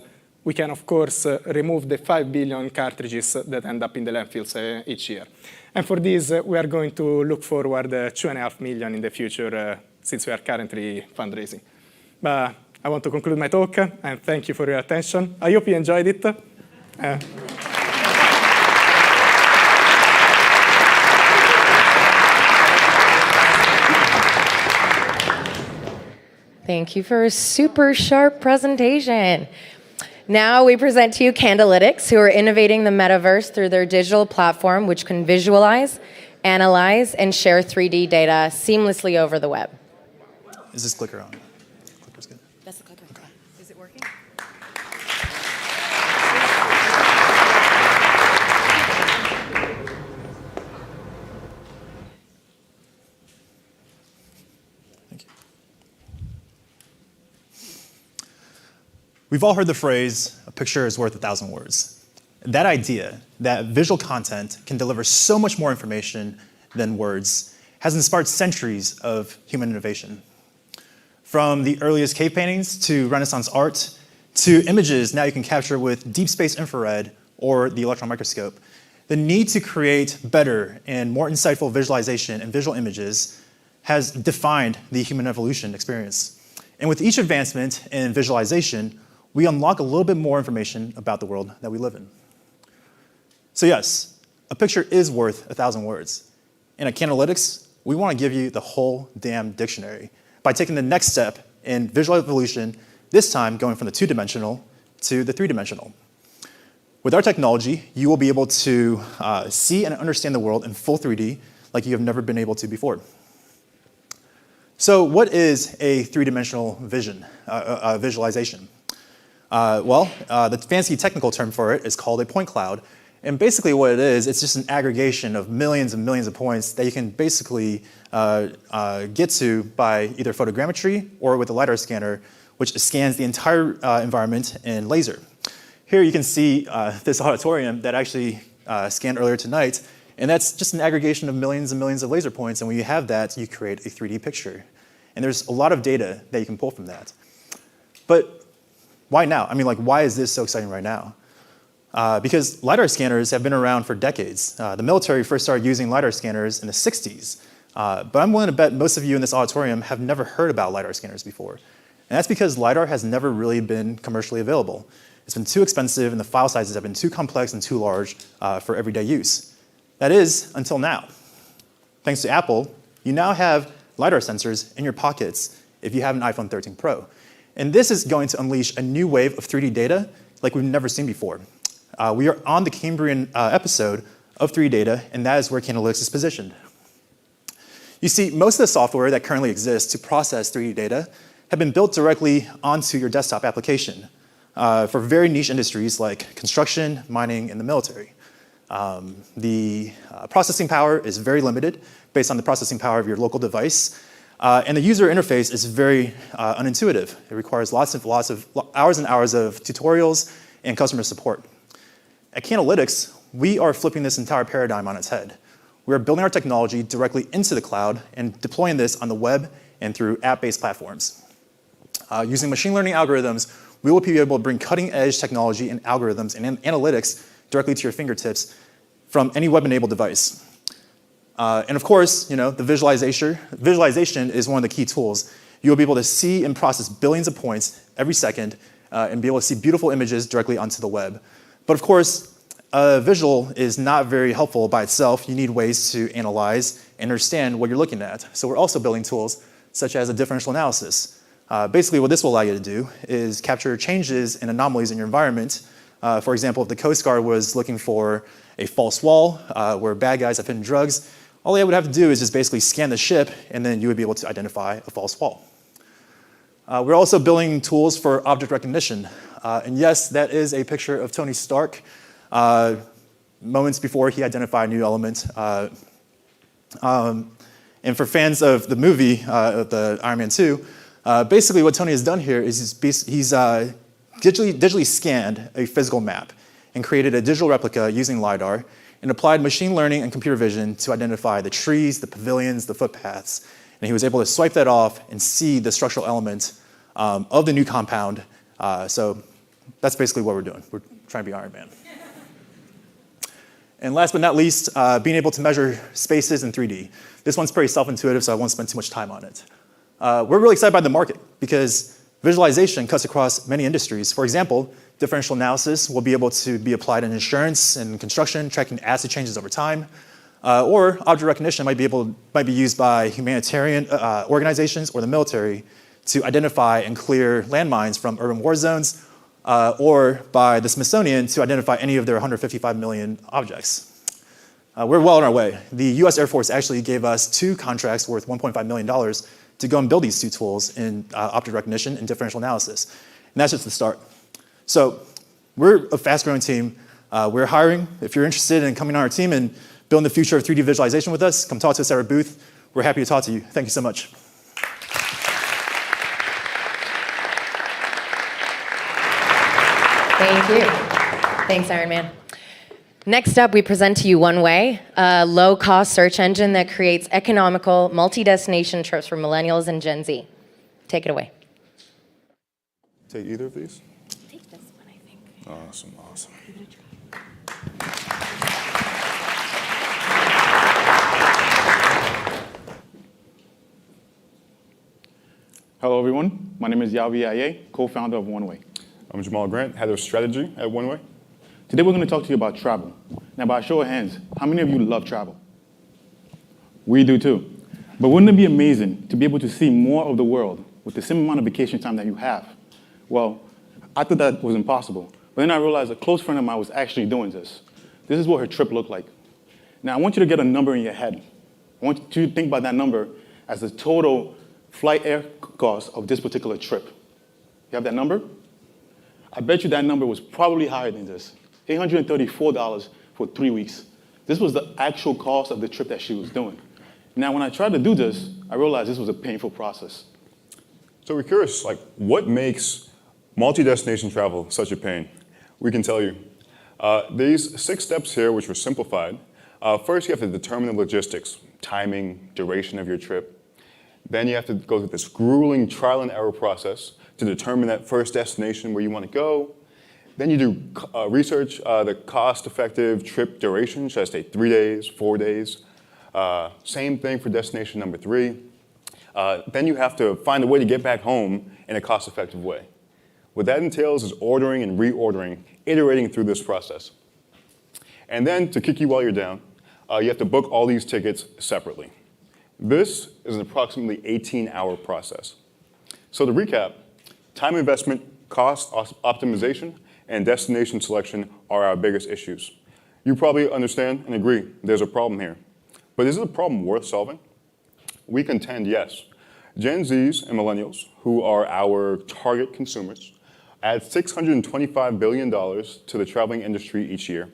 we can, of course, remove the 5 billion cartridges that end up in the landfills each year. And for this, we are going to look forward 2.5 million in the future, since we are currently fundraising. But I want to conclude my talk, and thank you for your attention. I hope you enjoyed it. Thank you for a super sharp presentation. Now we present to you Candelytics, who are innovating the metaverse through their digital platform, which can visualize, analyze, and share 3D data seamlessly over the web. Is this clicker on? Clicker's good. That's the clicker. Okay. Is it working? Thank you. We've all heard the phrase, a picture is worth 1,000 words. That idea that visual content can deliver so much more information than words has inspired centuries of human innovation. From the earliest cave paintings to Renaissance art to images now you can capture with deep space infrared or the electron microscope, the need to create better and more insightful visualization and visual images has defined the human evolution experience. And with each advancement in visualization, we unlock a little bit more information about the world that we live in. So yes, a picture is worth 1,000 words. And at Candelytics, we want to give you the whole damn dictionary by taking the next step in visual evolution, this time going from the two-dimensional to the three-dimensional. With our technology, you will be able to see and understand the world in full 3D like you have never been able to before. So what is a three-dimensional visualization? The fancy technical term for it is called a point cloud. And basically what it is, it's just an aggregation of millions and millions of points that you can basically get to by either photogrammetry or with a LiDAR scanner, which scans the entire environment in laser. Here you can see this auditorium that actually scanned earlier tonight, and that's just an aggregation of millions and millions of laser points, and when you have that, you create a 3D picture. And there's a lot of data that you can pull from that. But why now? I mean, like, why is this so exciting right now? Because LiDAR scanners have been around for decades. The military first started using LiDAR scanners in the 60s. But I'm willing to bet most of you in this auditorium have never heard about LiDAR scanners before. And that's because LiDAR has never really been commercially available. It's been too expensive and the file sizes have been too complex and too large for everyday use. That is, until now. Thanks to Apple, you now have LiDAR sensors in your pockets if you have an iPhone 13 Pro. And this is going to unleash a new wave of 3D data like we've never seen before. We are on the Cambrian episode of 3D data, and that is where Candelytics is positioned. You see, most of the software that currently exists to process 3D data have been built directly onto your desktop application for very niche industries like construction, mining, and the military. The processing power is very limited based on the processing power of your local device, and the user interface is very unintuitive. It requires lots of hours and hours of tutorials and customer support. At Candelytics, we are flipping this entire paradigm on its head. We are building our technology directly into the cloud and deploying this on the web and through app-based platforms. Using machine learning algorithms, we will be able to bring cutting-edge technology and algorithms and analytics directly to your fingertips from any web-enabled device. And of course, the visualization is one of the key tools. You'll be able to see and process billions of points every second and be able to see beautiful images directly onto the web. But of course, visual is not very helpful by itself. You need ways to analyze and understand what you're looking at. So we're also building tools such as a differential analysis. Basically, what this will allow you to do is capture changes and anomalies in your environment. For example, if the Coast Guard was looking for a false wall where bad guys have hidden drugs, all they would have to do is just basically scan the ship, and then you would be able to identify a false wall. We're also building tools for object recognition. And yes, that is a picture of Tony Stark moments before he identified a new element. And for fans of the movie, the Iron Man 2, basically what Tony has done here is he's digitally scanned a physical map and created a digital replica using LiDAR and applied machine learning and computer vision to identify the trees, the pavilions, the footpaths. And he was able to swipe that off and see the structural element of the new compound. So that's basically what we're doing. We're trying to be Iron Man. And last but not least, being able to measure spaces in 3D. This one's pretty self-intuitive, so I won't spend too much time on it. We're really excited by the market because visualization cuts across many industries. For example, differential analysis will be able to be applied in insurance and construction, tracking acid changes over time. Or object recognition might be used by humanitarian organizations or the military to identify and clear landmines from urban war zones, or by the Smithsonian to identify any of their 155 million objects. We're well on our way. The US Air Force actually gave us 2 contracts worth $1.5 million to go and build these 2 tools in object recognition and differential analysis. And that's just the start. So we're a fast-growing team. We're hiring. If you're interested in coming on our team and building the future of 3D visualization with us, come talk to us at our booth. We're happy to talk to you. Thank you so much. Thank you. Thanks, Iron Man. Next up, we present to you Woneway, a low-cost search engine that creates economical, multi-destination trips for millennials and Gen Z. Take it away. Take either of these? Take this one, I think. Awesome, awesome. Hello, everyone. My name is Yavi Aye, co-founder of Woneway. I'm Jamal Grant, head of strategy at Woneway. Today, we're going to talk to you about travel. Now, by a show of hands, how many of you love travel? We do too. But wouldn't it be amazing to be able to see more of the world with the same amount of vacation time that you have? Well, I thought that was impossible. But then I realized a close friend of mine was actually doing this. This is what her trip looked like. Now, I want you to get a number in your head. I want you to think about that number as the total flight air cost of this particular trip. You have that number? I bet you that number was probably higher than this. $834 for 3 weeks. This was the actual cost of the trip that she was doing. Now, when I tried to do this, I realized this was a painful process. So we're curious, what makes multi-destination travel such a pain? We can tell you. These 6 steps here, which were simplified. First, you have to determine the logistics, timing, duration of your trip. Then you have to go through this grueling trial and error process to determine that first destination where you want to go. Then you do research, the cost-effective trip duration. Should I stay 3 days, 4 days? Same thing for destination number 3. Then you have to find a way to get back home in a cost-effective way. What that entails is ordering and reordering, iterating through this process. And then to kick you while you're down, you have to book all these tickets separately. This is an approximately 18-hour process. So to recap, time investment, cost optimization, and destination selection are our biggest issues. You probably understand and agree there's a problem here. But is it a problem worth solving? We contend yes. Gen Zs and millennials, who are our target consumers, add $625 billion to the traveling industry each year.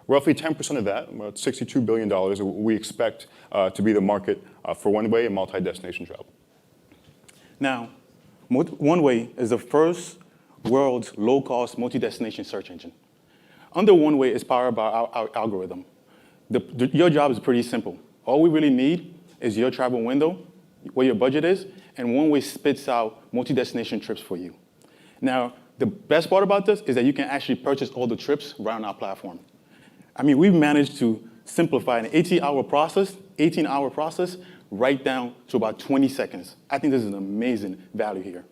Roughly 10% of that, about $62 billion, we expect to be the market for one-way and multi-destination travel. Now, Woneway is the first world's low-cost multi-destination search engine. Under Woneway is powered by our algorithm. Your job is pretty simple. All we really need is your travel window, where your budget is, and Woneway spits out multi-destination trips for you. Now, the best part about this is that you can actually purchase all the trips right on our platform. I mean, we've managed to simplify an 18-hour process right down to about 20 seconds. I think this is an amazing value here.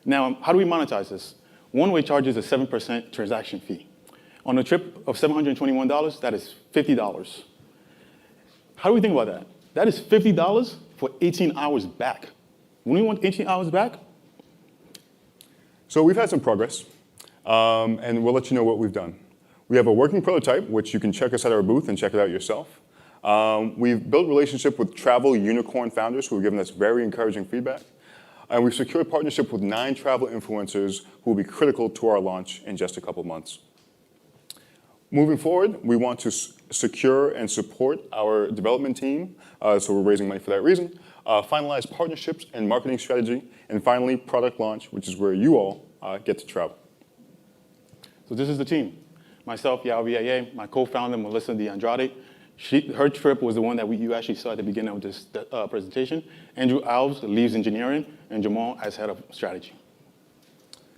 Now, how do we monetize this? Woneway charges a 7% transaction fee. On a trip of $721, that is $50. How do we think about that? That is $50 for 18 hours back. When we want 18 hours back? So we've had some progress, and we'll let you know what we've done. We have a working prototype, which you can check us at our booth and check it out yourself. We've built a relationship with travel unicorn founders who have given us very encouraging feedback. and we've secured partnership with 9 travel influencers who will be critical to our launch in just a couple months. Moving forward, we want to secure and support our development team, so we're raising money for that reason, finalize partnerships and marketing strategy, and finally, product launch, which is where you all get to travel. So this is the team. Myself, Yao, my co-founder, Melissa DeAndrade. Her trip was the one that you actually saw at the beginning of this presentation. Andrew Alves leads engineering, and Jamal as head of strategy.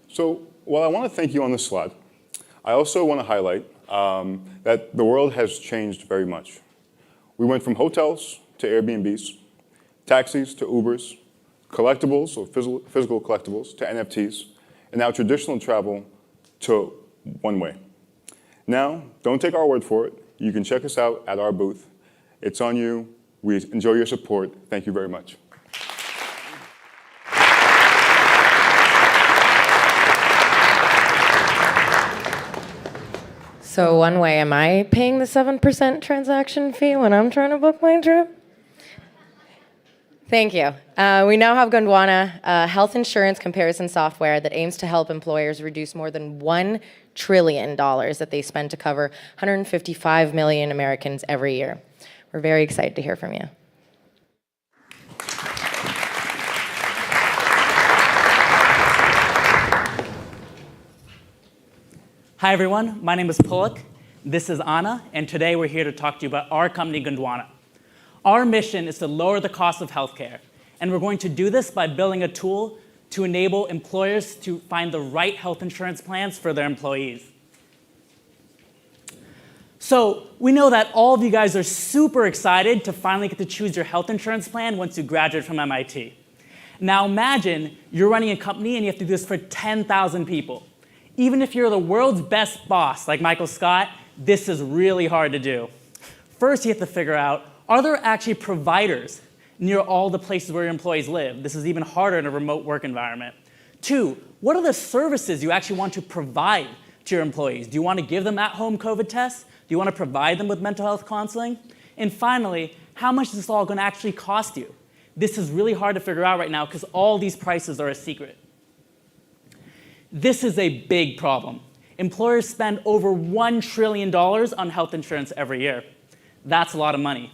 So while I want to thank you on this slide, I also want to highlight that the world has changed very much. We went from hotels to Airbnbs, taxis to Ubers, collectibles, or physical collectibles, to NFTs, and now traditional travel to Woneway. Now, don't take our word for it. You can check us out at our booth. It's on you. We enjoy your support. Thank you very much. So Woneway, am I paying the 7% transaction fee when I'm trying to book my trip? Thank you. We now have Gondwana, a health insurance comparison software that aims to help employers reduce more than $1 trillion that they spend to cover 155 million Americans every year. We're very excited to hear from you. Hi, everyone. My name is Pulak. This is Anna, and today we're here to talk to you about our company, Gondwana. Our mission is to lower the cost of healthcare, and we're going to do this by building a tool to enable employers to find the right health insurance plans for their employees. So we know that all of you guys are super excited to finally get to choose your health insurance plan once you graduate from MIT. Now imagine you're running a company and you have to do this for 10,000 people. Even if you're the world's best boss, like Michael Scott, this is really hard to do. First, you have to figure out, are there actually providers near all the places where your employees live? This is even harder in a remote work environment. 2, what are the services you actually want to provide to your employees? Do you want to give them at-home COVID tests? Do you want to provide them with mental health counseling? And finally, how much is this all going to actually cost you? This is really hard to figure out right now because all these prices are a secret. This is a big problem. Employers spend over $1 trillion on health insurance every year. That's a lot of money.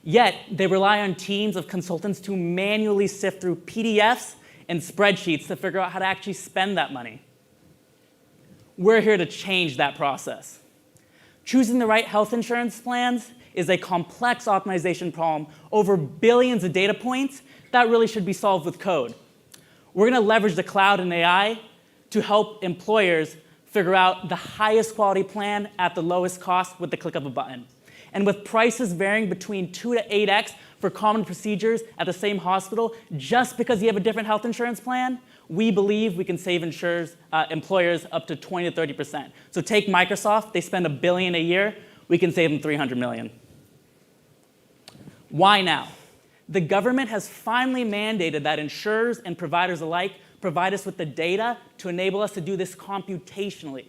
Yet, they rely on teams of consultants to manually sift through PDFs and spreadsheets to figure out how to actually spend that money. We're here to change that process. Choosing the right health insurance plans is a complex optimization problem over billions of data points that really should be solved with code. We're going to leverage the cloud and AI to help employers figure out the highest quality plan at the lowest cost with the click of a button. And with prices varying between 2 to 8x for common procedures at the same hospital, just because you have a different health insurance plan, we believe we can save employers up to 20 to 30%. So take Microsoft, they spend $1 billion a year, we can save them $300 million. Why now? The government has finally mandated that insurers and providers alike provide us with the data to enable us to do this computationally.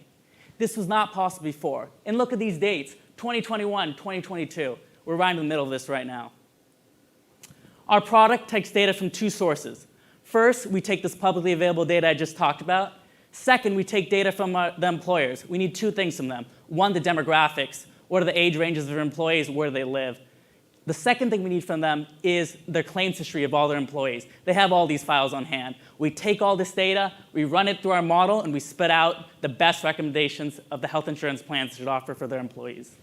This was not possible before. And look at these dates, 2021, 2022. We're right in the middle of this right now. Our product takes data from 2 sources. First, we take this publicly available data I just talked about. Second, we take data from the employers. We need 2 things from them. 1, the demographics. What are the age ranges of their employees? Where do they live? The second thing we need from them is their claims history of all their employees. They have all these files on hand. We take all this data, we run it through our model, and we spit out the best recommendations of the health insurance plans they should offer for their employees.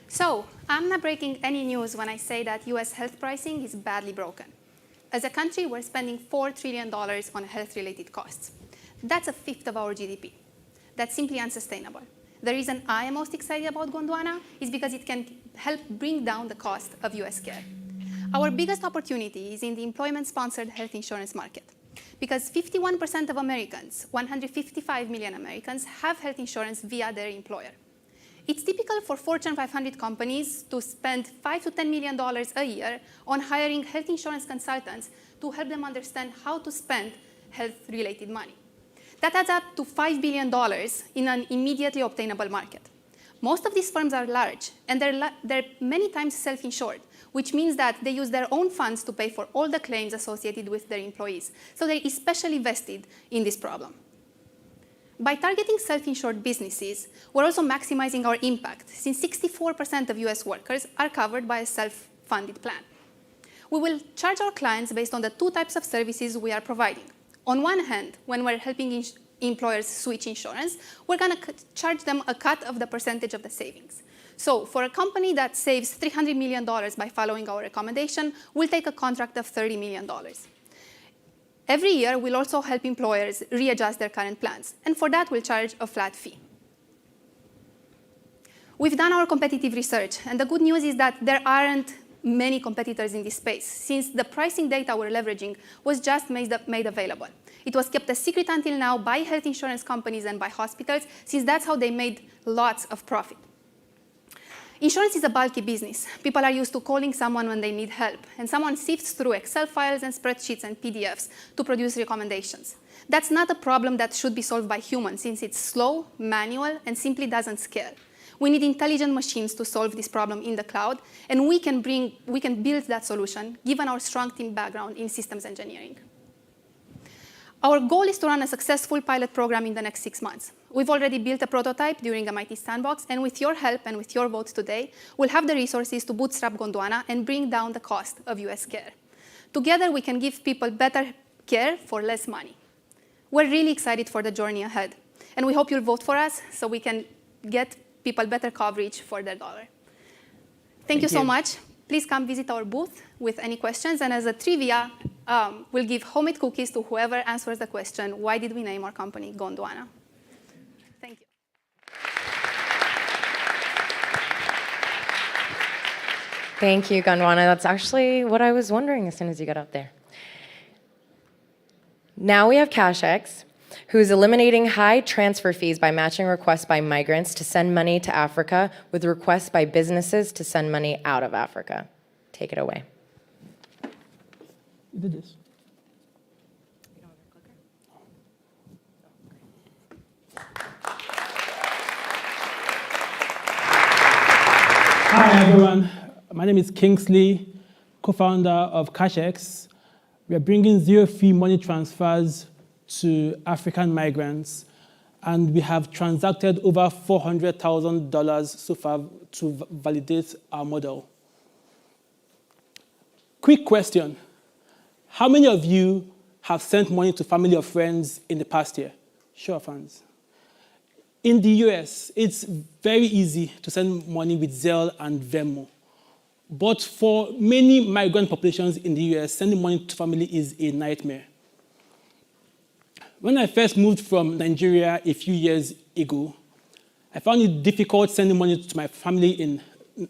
So I'm not breaking any news when I say that US health pricing is badly broken. As a country, we're spending $4 trillion on health-related costs. That's a fifth of our GDP. That's simply unsustainable. The reason I am most excited about Gondwana is because it can help bring down the cost of US care. Our biggest opportunity is in the employment-sponsored health insurance market, because 51% of Americans, 155 million Americans, have health insurance via their employer. It's typical for Fortune 500 companies to spend $5 to $10 million a year on hiring health insurance consultants to help them understand how to spend health-related money. That adds up to $5 billion in an immediately obtainable market. Most of these firms are large, and they're many times self-insured, which means that they use their own funds to pay for all the claims associated with their employees. So they're especially vested in this problem. By targeting self-insured businesses, we're also maximizing our impact, since 64% of US workers are covered by a self-funded plan. We will charge our clients based on the two types of services we are providing. On one hand, when we're helping employers switch insurance, we're going to charge them a cut of the percentage of the savings. So for a company that saves $300 million by following our recommendation, we'll take a contract of $30 million. Every year, we'll also help employers readjust their current plans, and for that, we'll charge a flat fee. We've done our competitive research, and the good news is that there aren't many competitors in this space, since the pricing data we're leveraging was just made available. It was kept a secret until now by health insurance companies and by hospitals, since that's how they made lots of profit. Insurance is a bulky business. People are used to calling someone when they need help, and someone sifts through Excel files and spreadsheets and PDFs to produce recommendations. That's not a problem that should be solved by humans, since it's slow, manual, and simply doesn't scale. We need intelligent machines to solve this problem in the cloud, and we can build that solution, given our strong team background in systems engineering. Our goal is to run a successful pilot program in the next 6 months. We've already built a prototype during MIT Sandbox, and with your help and with your vote today, we'll have the resources to bootstrap Gondwana and bring down the cost of US care. Together, we can give people better care for less money. We're really excited for the journey ahead, and we hope you'll vote for us so we can get people better coverage for their dollar. Thank you so much. Please come visit our booth with any questions, and as a trivia, we'll give homemade cookies to whoever answers the question, why did we name our company Gondwana? Thank you. Thank you, Gondwana. That's actually what I was wondering as soon as you got up there. Now we have Cashex, who is eliminating high transfer fees by matching requests by migrants to send money to Africa with requests by businesses to send money out of Africa. Take it away. You did this. Hi, everyone. My name is Kingsley, co-founder of Cashex. We are bringing zero-fee money transfers to African migrants, and we have transacted over $400,000 so far to validate our model. Quick question. How many of you have sent money to family or friends in the past year? Show of hands. In the US, it's very easy to send money with Zelle and Venmo. But for many migrant populations in the US, sending money to family is a nightmare. When I first moved from Nigeria a few years ago, I found it difficult sending money to my family in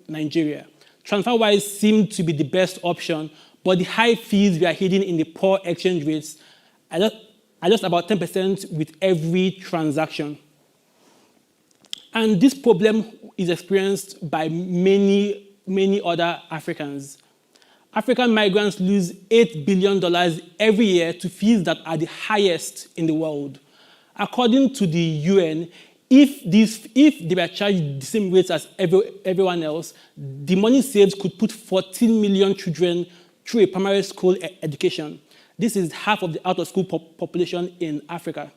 Nigeria. TransferWise seemed to be the best option, but the high fees we are hitting in the poor exchange rates are just about 10% with every transaction. And this problem is experienced by many other Africans. African migrants lose $8 billion every year to fees that are the highest in the world. According to the UN, if they were charged the same rates as everyone else, the money saved could put 14 million children through a primary school education. This is half of the out-of-school population in Africa.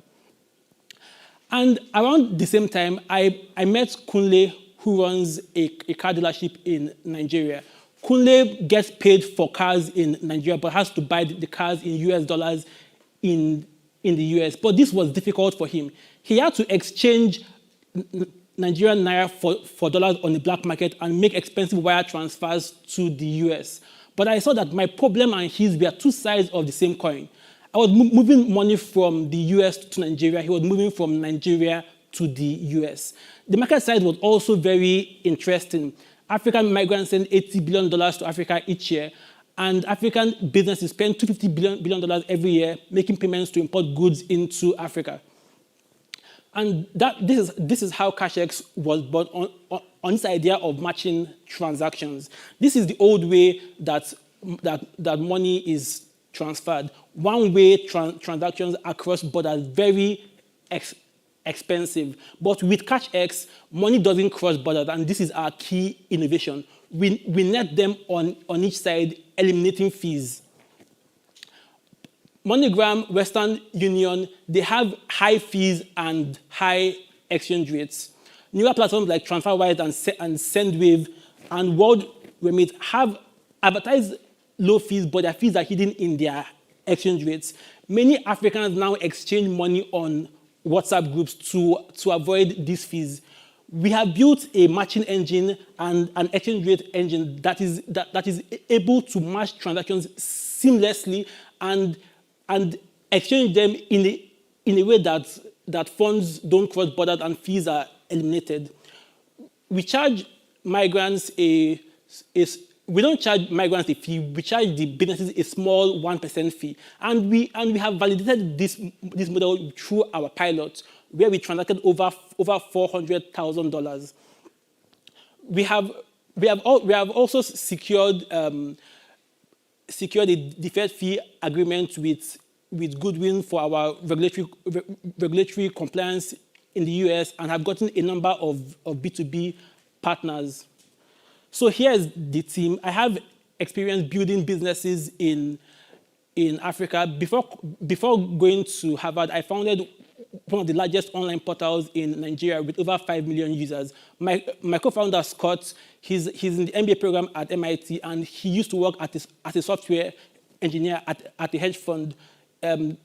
And around the same time, I met Kunle, who runs a car dealership in Nigeria. Kunle gets paid for cars in Nigeria, but has to buy the cars in US dollars in the US. But this was difficult for him. He had to exchange Nigerian naira for dollars on the black market and make expensive wire transfers to the US. But I saw that my problem and his were two sides of the same coin. I was moving money from the US to Nigeria. He was moving from Nigeria to the US. The market side was also very interesting. African migrants send $80 billion to Africa each year, and African businesses spend $250 billion every year making payments to import goods into Africa. And this is how Cashex was born, on this idea of matching transactions. This is the old way that money is transferred. One-way transactions across borders, very expensive. But with Cashex, money doesn't cross borders, and this is our key innovation. we net them on each side, eliminating fees. MoneyGram, Western Union, they have high fees and high exchange rates. Newer platforms like TransferWise and SendWave and WorldRemit have advertised low fees, but their fees are hidden in their exchange rates. Many Africans now exchange money on WhatsApp groups to avoid these fees. We have built a matching engine and an exchange rate engine that is able to match transactions seamlessly and exchange them in a way that funds don't cross borders and fees are eliminated. We charge migrants we don't charge migrants a fee, we charge the businesses a small 1% fee. And we have validated this model through our pilot, where we transacted over $400,000. We have also secured a deferred fee agreement with Goodwin for our regulatory compliance in the US and have gotten a number of B2B partners. So here's the team. I have experience building businesses in Africa. Before going to Harvard, I founded one of the largest online portals in Nigeria with over 5 million users. My co-founder, Scott, he's in the MBA program at MIT, and he used to work as a software engineer at a hedge fund on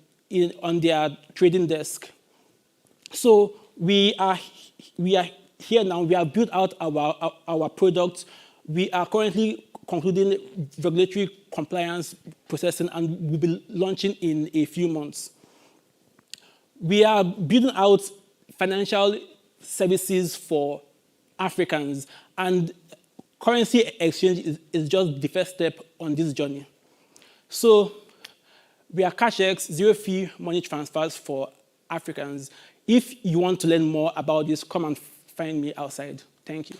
their trading desk. So we are here now. We have built out our product. We are currently concluding regulatory compliance processing, and we'll be launching in a few months. We are building out financial services for Africans, and currency exchange is just the first step on this journey. So we are Cashex, zero-fee money transfers for Africans. If you want to learn more about this, come and find me outside. Thank you.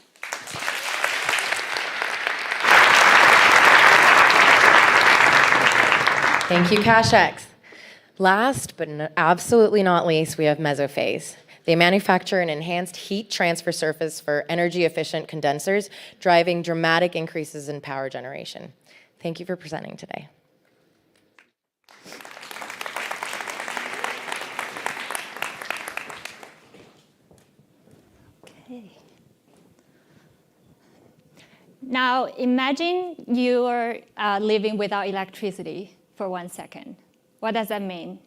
Thank you, Cashex. Last, but absolutely not least, we have Mesophase. They manufacture an enhanced heat transfer surface for energy-efficient condensers, driving dramatic increases in power generation. Thank you for presenting today. Now, imagine you're living without electricity for 1 second. What does that mean?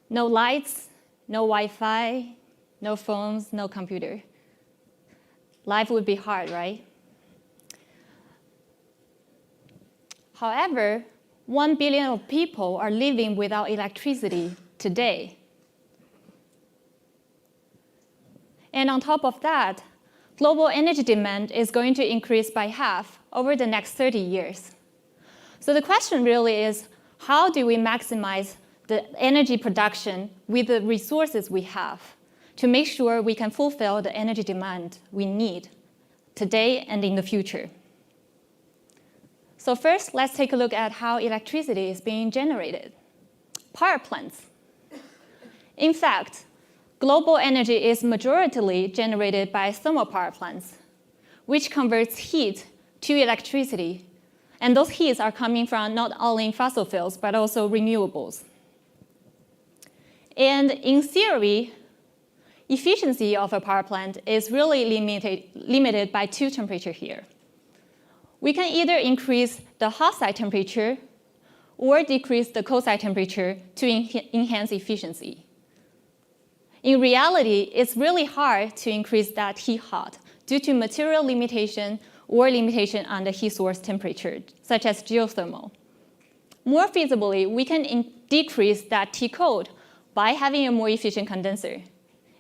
No lights, no Wi-Fi, no phones, no computer. Life would be hard, right? However, 1 billion people are living without electricity today. And on top of that, global energy demand is going to increase by half over the next 30 years. So the question really is, how do we maximize the energy production with the resources we have to make sure we can fulfill the energy demand we need today and in the future? So first, let's take a look at how electricity is being generated. Power plants. In fact, global energy is majoritarily generated by thermal power plants, which converts heat to electricity. And those heats are coming from not only fossil fuels, but also renewables. And in theory, efficiency of a power plant is really limited by two temperatures here. We can either increase the hot side temperature or decrease the cold side temperature to enhance efficiency. In reality, it's really hard to increase that heat hot due to material limitation or limitation on the heat source temperature, such as geothermal. More feasibly, we can decrease that T cold by having a more efficient condenser.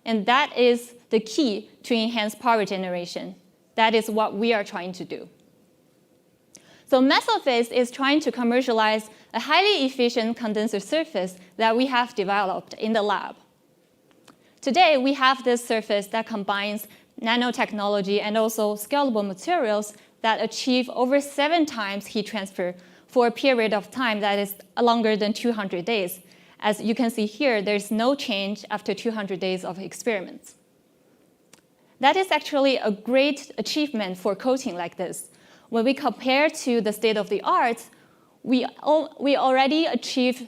And that is the key to enhance power generation. That is what we are trying to do. So Mesophase is trying to commercialize a highly efficient condenser surface that we have developed in the lab. Today, we have this surface that combines nanotechnology and also scalable materials that achieve over 7 times heat transfer for a period of time that is longer than 200 days. As you can see here, there's no change after 200 days of experiments. That is actually a great achievement for coating like this. When we compare to the state of the art, we already achieved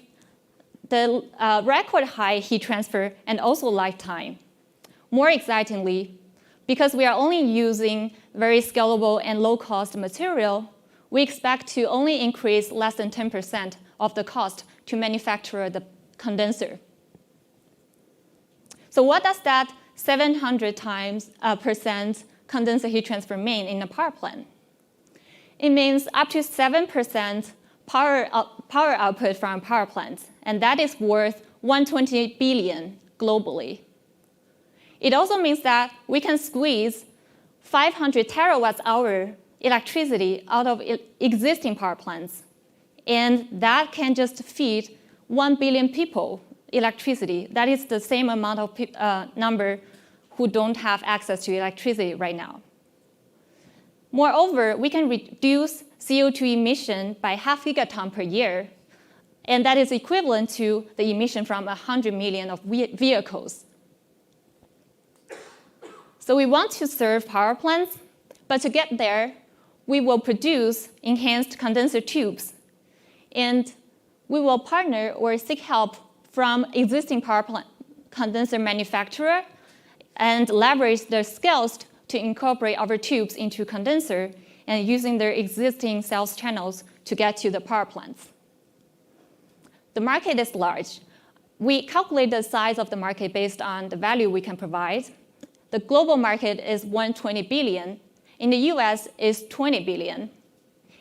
the record high heat transfer and also lifetime. More excitingly, because we are only using very scalable and low-cost material, we expect to only increase less than 10% of the cost to manufacture the condenser. So what does that 700% condenser heat transfer mean in a power plant? It means up to 7% power output from power plants, and that is worth 120 billion globally. It also means that we can squeeze 500 terawatt-hour electricity out of existing power plants, and that can just feed 1 billion people electricity. That is the same amount of number who don't have access to electricity right now. Moreover, we can reduce CO2 emission by 0.5 gigaton per year, and that is equivalent to the emission from 100 million of vehicles. So we want to serve power plants, but to get there, we will produce enhanced condenser tubes, and we will partner or seek help from existing power plant condenser manufacturer and leverage their skills to incorporate our tubes into condenser and using their existing sales channels to get to the power plants. The market is large. We calculate the size of the market based on the value we can provide. The global market is 120 billion. In the US, is 20 billion.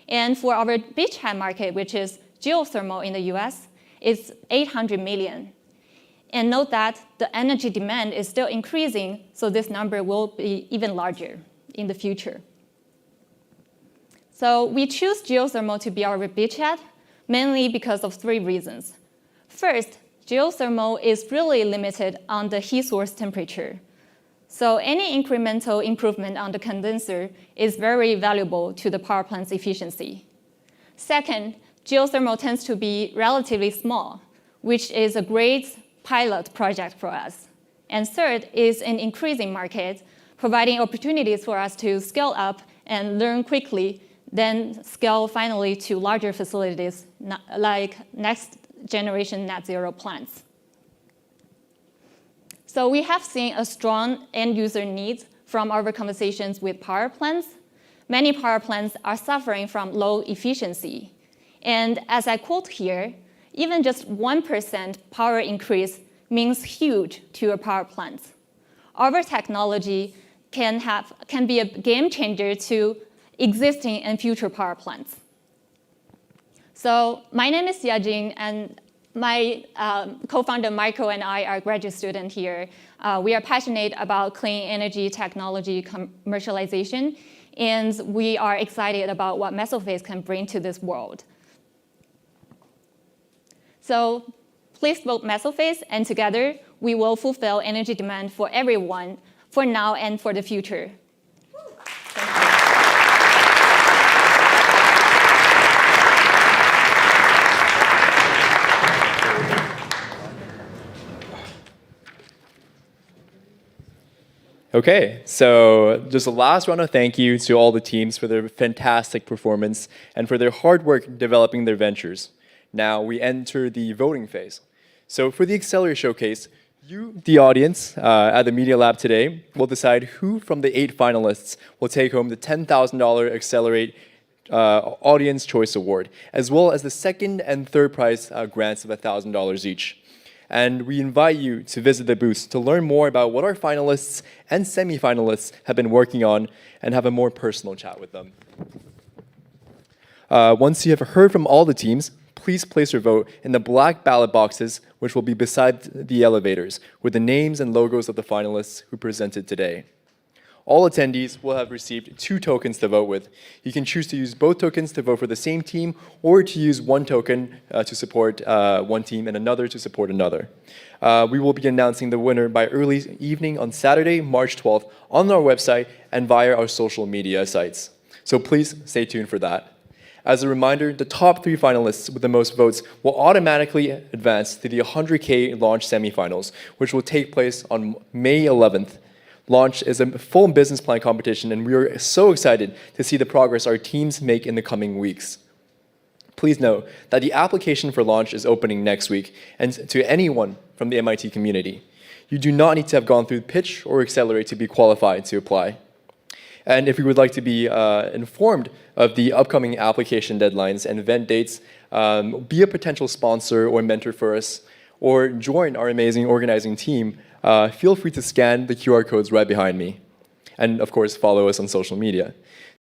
And for our beachhead market, which is geothermal in the US, it's 800 million. And note that the energy demand is still increasing, so this number will be even larger in the future. So we choose geothermal to be our beachhead, mainly because of 3 reasons. First, geothermal is really limited on the heat source temperature. So any incremental improvement on the condenser is very valuable to the power plant's efficiency. Second, geothermal tends to be relatively small, which is a great pilot project for us. And third is an increasing market, providing opportunities for us to scale up and learn quickly, then scale finally to larger facilities like next generation net zero plants. So we have seen a strong end user need from our conversations with power plants. Many power plants are suffering from low efficiency. And as I quote here, even just 1% power increase means huge to a power plant. Our technology can be a game changer to existing and future power plants. So my name is Yajing, and my co-founder Michael and I are graduate students here. We are passionate about clean energy technology commercialization, and we are excited about what Mesophase can bring to this world. So please vote Mesophase, and together we will fulfill energy demand for everyone, for now and for the future. Okay, so just a last round of thank you to all the teams for their fantastic performance and for their hard work developing their ventures. Now we enter the voting phase. So for the Accelerator Showcase, you, the audience at the Media Lab today, will decide who from the 8 finalists will take home the $10,000 Accelerate Audience Choice Award, as well as the second and third prize grants of $1,000 each. And we invite you to visit the booths to learn more about what our finalists and semi-finalists have been working on and have a more personal chat with them. Once you have heard from all the teams, please place your vote in the black ballot boxes, which will be beside the elevators, with the names and logos of the finalists who presented today. All attendees will have received 2 tokens to vote with. You can choose to use both tokens to vote for the same team, or to use one token to support one team and another to support another. We will be announcing the winner by early evening on Saturday, March 12th, on our website and via our social media sites. So please stay tuned for that. As a reminder, the top 3 finalists with the most votes will automatically advance to the 100K launch semifinals, which will take place on May 11th. Launch is a full business plan competition, and we are so excited to see the progress our teams make in the coming weeks. Please note that the application for Launch is opening next week, and to anyone from the MIT community. You do not need to have gone through Pitch or Accelerate to be qualified to apply. And if you would like to be informed of the upcoming application deadlines and event dates, be a potential sponsor or mentor for us, or join our amazing organizing team, feel free to scan the QR codes right behind me. And of course, follow us on social media.